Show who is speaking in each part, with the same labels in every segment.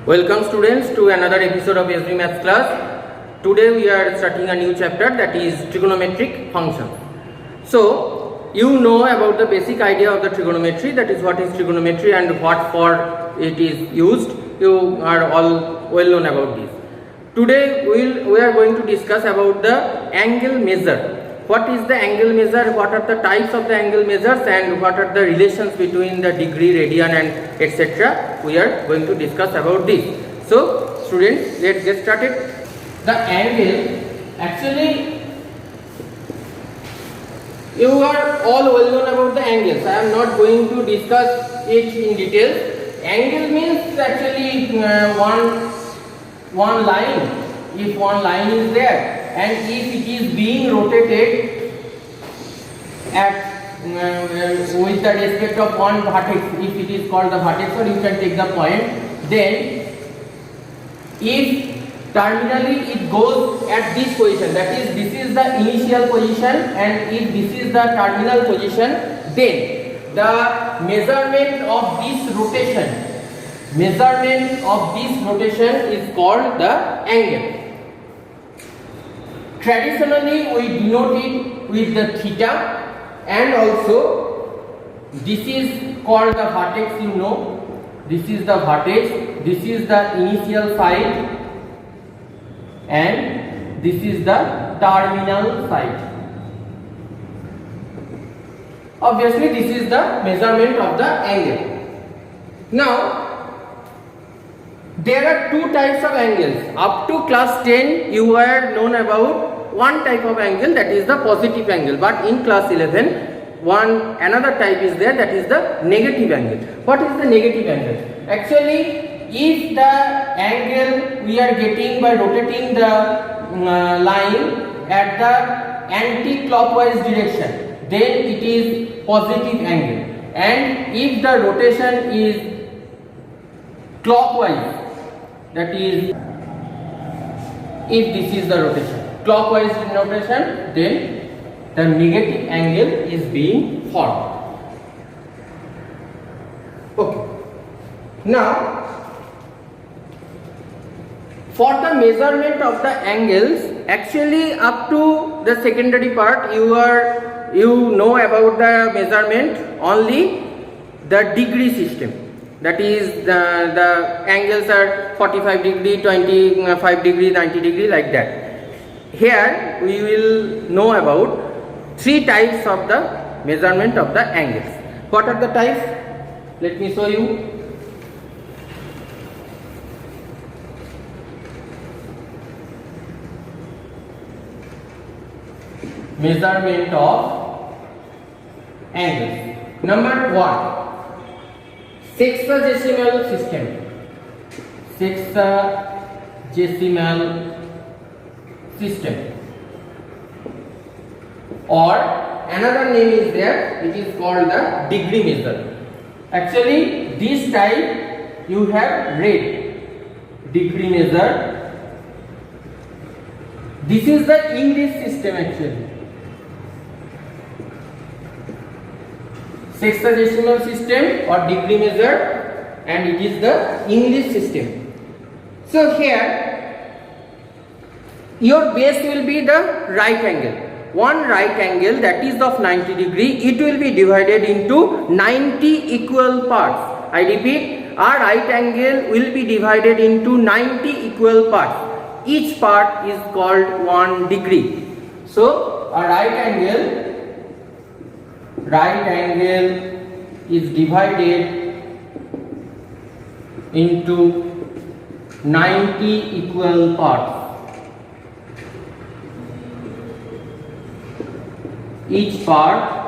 Speaker 1: Welcome students to another episode of SB Maths class. Today we are starting a new chapter, that is trigonometric functions. So you know about the basic idea of the trigonometry, that is what is trigonometry and what for it is used. You are all well known about this. Today we are going to discuss about the angle measure. What is the angle measure, what are the types of the angle measures, and what are the relations between the degree, radian and etc. We are going to discuss about this. So students, let's get started. The angle, actually you are all well known about the angles. I am not going to discuss it in detail. Angle means actually one line. If one line is there and if it is being rotated at with the respect of one vertex, if it is called the vertex, or you can take the point, then if terminally it goes at this position, that is this is the initial position, and if this is the terminal position, then the measurement of this rotation is called the angle. Traditionally we denote it with the theta, and also this is called the vertex, you know, this is the vertex, this is the initial side and this is the terminal side. Obviously this is the measurement of the angle. Now there are two types of angles. Up to class 10 you were known about one type of angle, that is the positive angle, but in class 11 another type is there, that is the negative angle. What is the negative angle? Actually, if the angle we are getting by rotating the line at the anti-clockwise direction, then it is positive angle, and if the rotation is clockwise, that is if this is the rotation, clockwise rotation, then the negative angle is being formed. Okay. Now, for the measurement of the angles, actually up to the secondary part you know about the measurement only the degree system. That is the angles are 45 degree, 25 degree, 90 degree, like that. Here we will know about three types of the measurement of the angles. What are the types? Let me show you. Measurement of angles. Number 1, sexagesimal system. Or another name is there, it is called the degree measure. Actually this type you have read, degree measure. This is the English system actually. Sexagesimal system or degree measure, and it is the English system. So here your base will be the right angle. One right angle, that is of 90 degree, it will be divided into 90 equal parts. I repeat, a right angle will be divided into 90 equal parts. Each part is called 1 degree. So a right angle is divided into 90 equal parts. Each part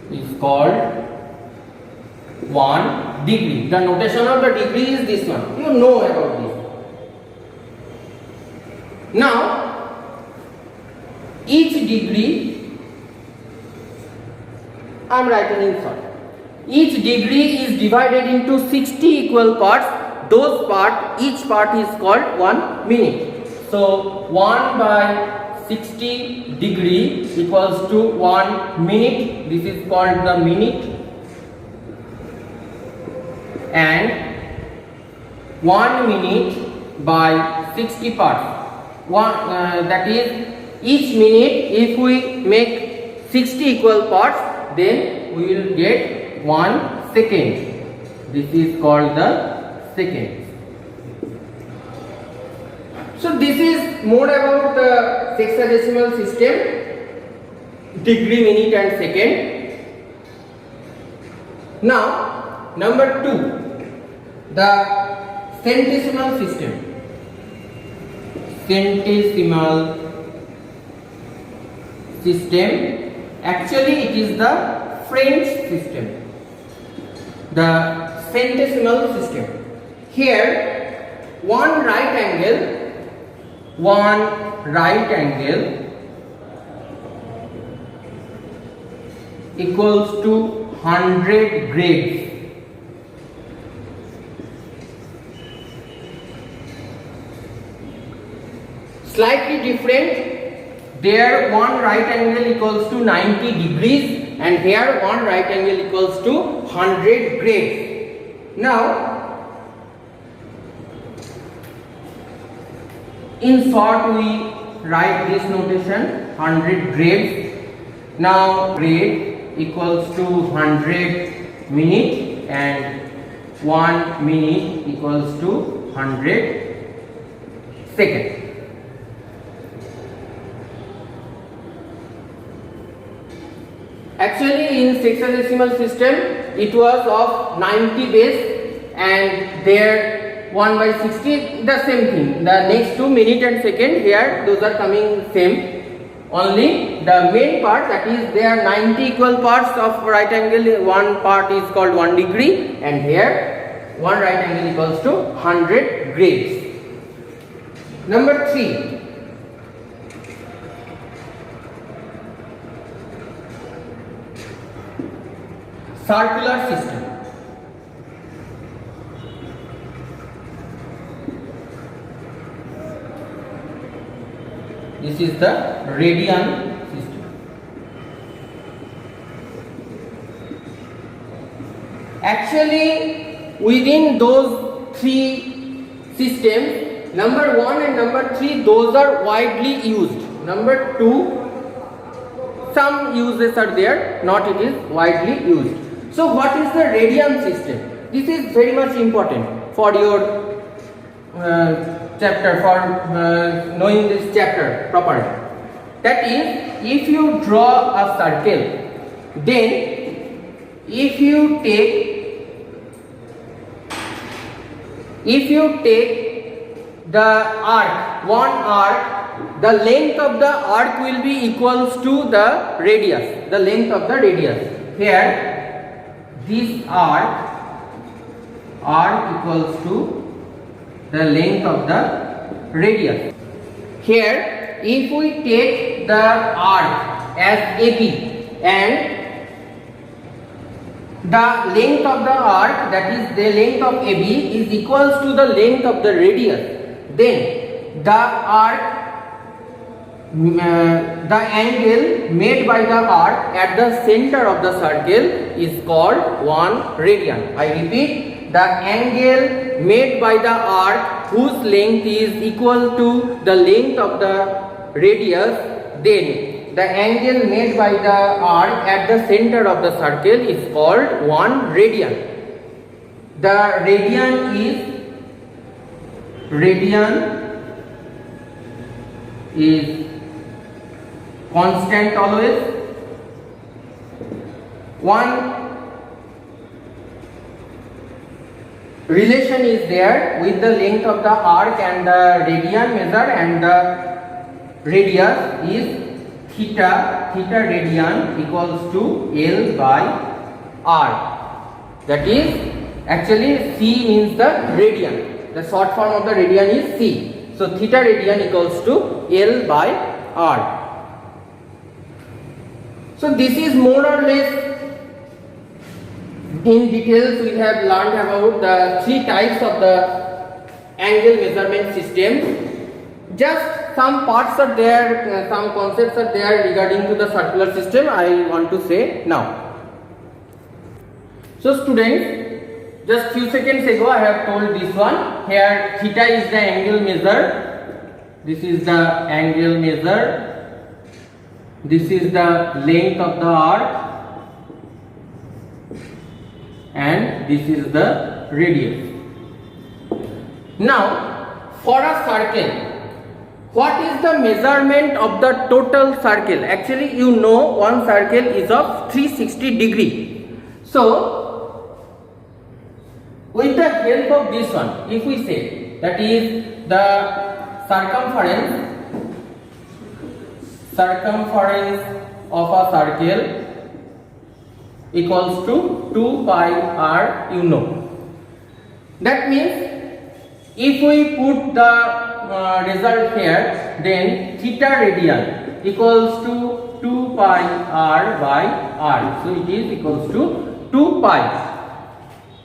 Speaker 1: is called 1 degree. The notation of the degree is this one. You know about this. Now, each degree, I am writing in short. Each degree is divided into 60 equal parts. Each part is called 1 minute. So 1 by 60 degree equals to 1 minute. This is called the minute. and 1 minute by 60 parts. That is, each minute if we make 60 equal parts, then we will get 1 second. This is called the second. So this is more about the sexagesimal system, degree, minute and second. Now number 2, the centesimal system. Centesimal system, actually it is the French system, the centesimal system. Here one right angle equals to 100 grades. Slightly different, there one right angle equals to 90 degrees and here one right angle equals to 100 grades. Now in short we write this notation 100 grades. Now grade equals to 100 minute and 1 minute equals to 100 second. Actually in sexagesimal system it was of 90 base and there 1 by 60, the same thing. The next 2 minute and second, here those are coming same. Only the main part, that is there are 90 equal parts of right angle, one part is called 1 degree and here one right angle equals to 100 grades. Number 3, circular system. This is the radian system. Actually within those 3 systems, number 1 and number 3, those are widely used. Number 2, some uses are there, not it is widely used. So what is the radian system? This is very much important for your chapter, for knowing this chapter properly. That is, if you draw a circle, then if you take the arc, one arc, the length of the arc will be equals to the radius, the length of the radius. Here this arc equals to the length of the radius. Here if we take the arc as AB and the length of the arc, that is the length of AB is equals to the length of the radius, then the arc, the angle made by the arc at the center of the circle is called 1 radian. I repeat, the angle made by the arc whose length is equal to the length of the radius, then the angle made by the arc at the center of the circle is called 1 radian. The radian is constant always. One relation is there with the length of the arc and the radian measure, and the radius is theta radian equals to L by R. That is, actually C means the radian. The short form of the radian is C. So theta radian equals to L by R. So this is more or less in details we have learned about the 3 types of the angle measurement system. Just some parts are there, some concepts are there regarding to the circular system I want to say now. So students, just few seconds ago I have told this one. Here theta is the angle measure. This is the angle measure. This is the length of the arc, and this is the radius. Now for a circle, what is the measurement of the total circle? Actually you know one circle is of 360 degree. So with the help of this one, if we say that is the circumference of a circle equals to 2 pi r, you know. That means if we put the result here, then theta radian equals to 2 pi r by r. So it is equals to 2 pi.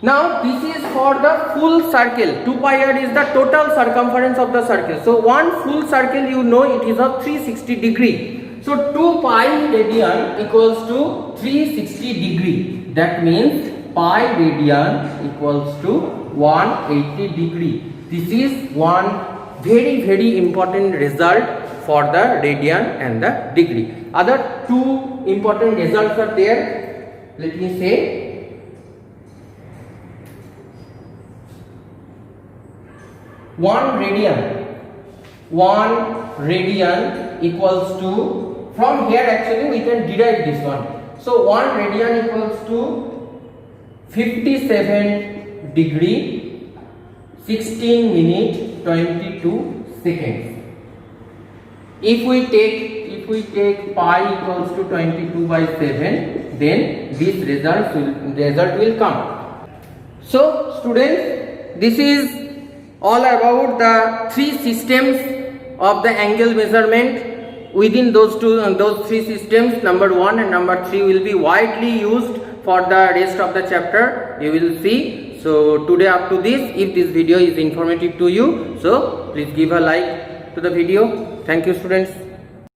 Speaker 1: Now this is for the full circle. 2 pi r is the total circumference of the circle. So one full circle, you know, it is of 360 degree. So 2 pi radian equals to 360 degree. That means pi radian equals to 180 degree. This is one very important result for the radian and the degree. Other two important results are there. Let me say. One radian equals to, from here actually we can derive this one. So 1 radian equals to 57 degree 16 minute 22 seconds. If we take pi equals to 22 by 7, then this result will come. So students, this is all about the three systems of the angle measurement. Within those three systems, number 1 and number 3 will be widely used for the rest of the chapter. You will see. So today up to this, if this video is informative to you, so please give a like to the video. Thank you students.